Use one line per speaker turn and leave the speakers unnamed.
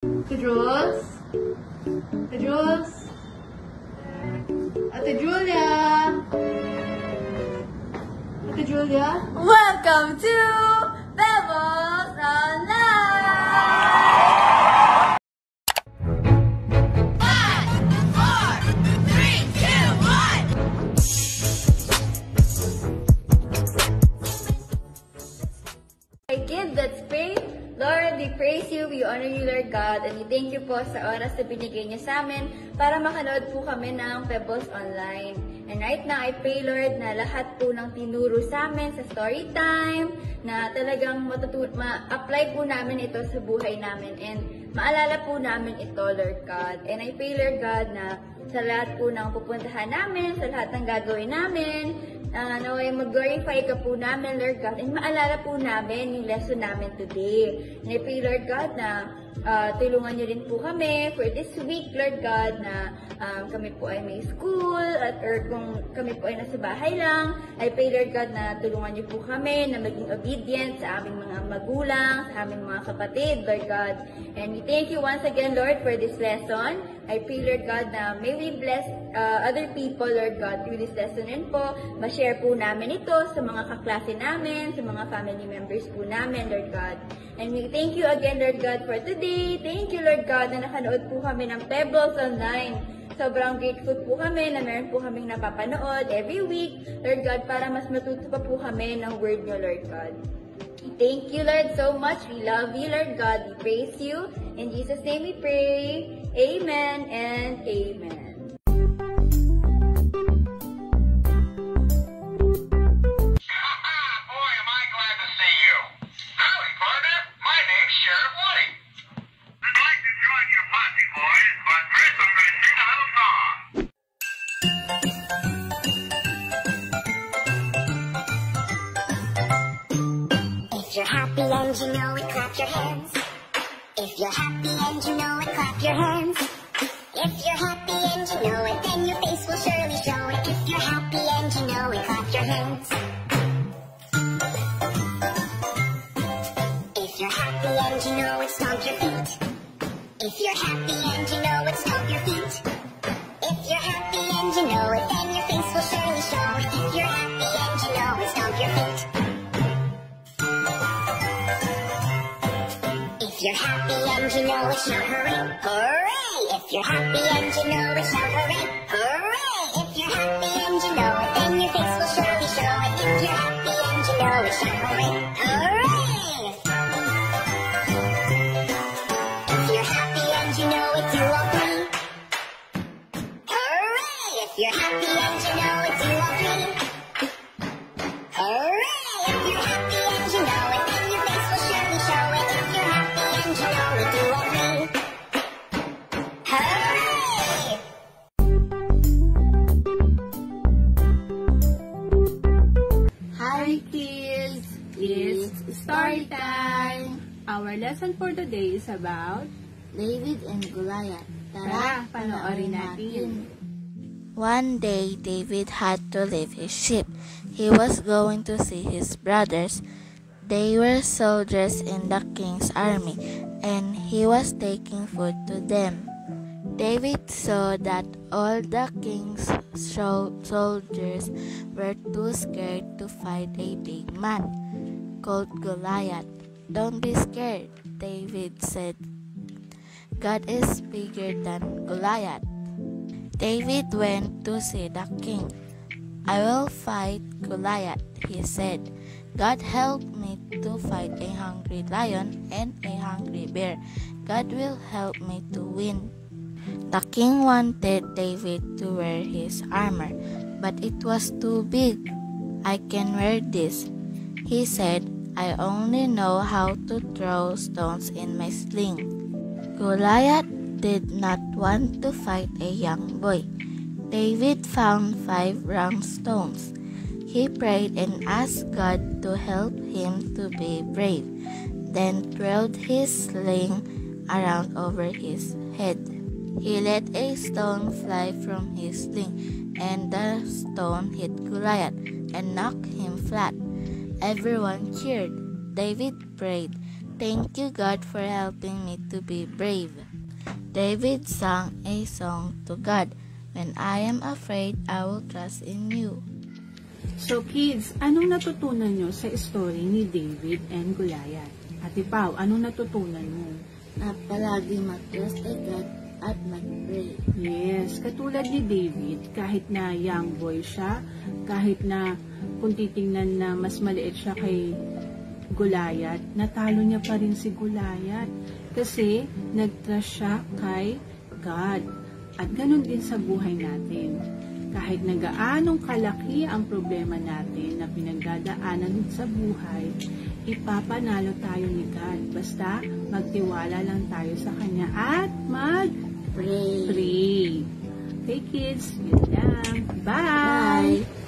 Ate Jules? Ate Jules? Ate Julia? Ate Julia?
Welcome to Pebbles Online! 5, 4, 3, 2, 1. Hey kids, let's pray. Lord, we praise you, we honor you, Lord God, and we thank you po sa oras na binigay niyo sa amin para makanood po kami ng Pebbles Online. And right now, I pray, Lord, na lahat po ng tinuro sa amin sa story time, na talagang ma-apply po namin ito sa buhay namin and maalala po namin ito, Lord God. And I pray, Lord God, na sa lahat po ng pupuntahan namin, sa lahat ng gagawin namin, naway mag-glorify ka po namin, Lord God, and maalala po namin yung lesson namin today. And I pray, Lord God, na tulungan niyo rin po kami for this week, Lord God, na kami po ay may school, or kung kami po ay nasa bahay lang, I pray, Lord God, na tulungan niyo po kami na maging obedient sa aming mga magulang, sa aming mga kapatid, Lord God. And we thank you once again, Lord, for this lesson. I pray, Lord God, na may we bless other people, Lord God, through this lesson rin po. Ma-share po namin ito sa mga kaklase namin, sa mga family members po namin, Lord God. And we thank you again, Lord God, for today. Thank you, Lord God, na nakanood po kami ng Pebbles Online. Sobrang grateful po kami na meron po kaming napapanood every week, Lord God, para mas matuto pa po kami ng word niyo, Lord God. Thank you, Lord, so much. We love you, Lord God. We praise you. In Jesus' name we pray. Amen and amen.
Boy, am I glad to see you. Howdy, partner. My name's Sheriff Woody. I'd like to join your posse, boys, but first I'm going to sing a little song.
If you're happy and you know it, clap your hands. If you're happy and you know it, clap your hands. If you're happy and you know it, then your face will surely show it. If you're happy and you know it, clap your hands. If you're happy and you know it, stomp your feet. If you're happy and you know it, stomp your feet. If you're happy and you know it, then your face will surely show it. If you're happy and you know it, stomp your feet. If you're happy and you know it, shout hooray, hooray! If you're happy and you know it, shout hooray, hooray! If you're happy and you know it, then your face will surely show it. If you're happy and you know it, shout hooray, hooray! If you're happy and you know it, do all three. Hooray! If you're happy and you know it, do all three. Hooray! If you're happy and you know it, then your face will surely show it. If you're happy and you know it, do all three. Hooray!
Hi kids! It's story time!
Our lesson for today is about
David and Goliath.
Tara, panoorin natin.
One day, David had to leave his sheep. He was going to see his brothers. They were soldiers in the king's army, and he was taking food to them. David saw that all the king's soldiers were too scared to fight a big man called Goliath. "Don't be scared," David said. "God is bigger than Goliath." David went to see the king. "I will fight Goliath," he said. "God help me to fight a hungry lion and a hungry bear. God will help me to win." The king wanted David to wear his armor, but it was too big. "I can wear this," he said. "I only know how to throw stones in my sling." Goliath did not want to fight a young boy. David found 5 round stones. He prayed and asked God to help him to be brave, then twirled his sling around over his head. He let a stone fly from his sling, and the stone hit Goliath and knocked him flat. Everyone cheered. David prayed, Thank you, God, for helping me to be brave. David sang a song to God. When I am afraid, I will trust in you.
So kids, anong natutunan nyo sa story ni David and Goliath? Ate Pao, anong natutunan mo?
Na palagi mag-trust kay God at mag-pray.
Yes, katulad ni David, kahit na young boy siya, kahit na kung titingnan na mas maliit siya kay Goliath, natalo niya pa rin si Goliath kasi nag-trust siya kay God. At ganun din sa buhay natin. Kahit na gaanong kalaki ang problema natin na pinagdadaanan sa buhay, ipapanalo tayo ni God. Basta magtiwala lang tayo sa Kanya at mag-pray. Okay kids, yun lang. Bye!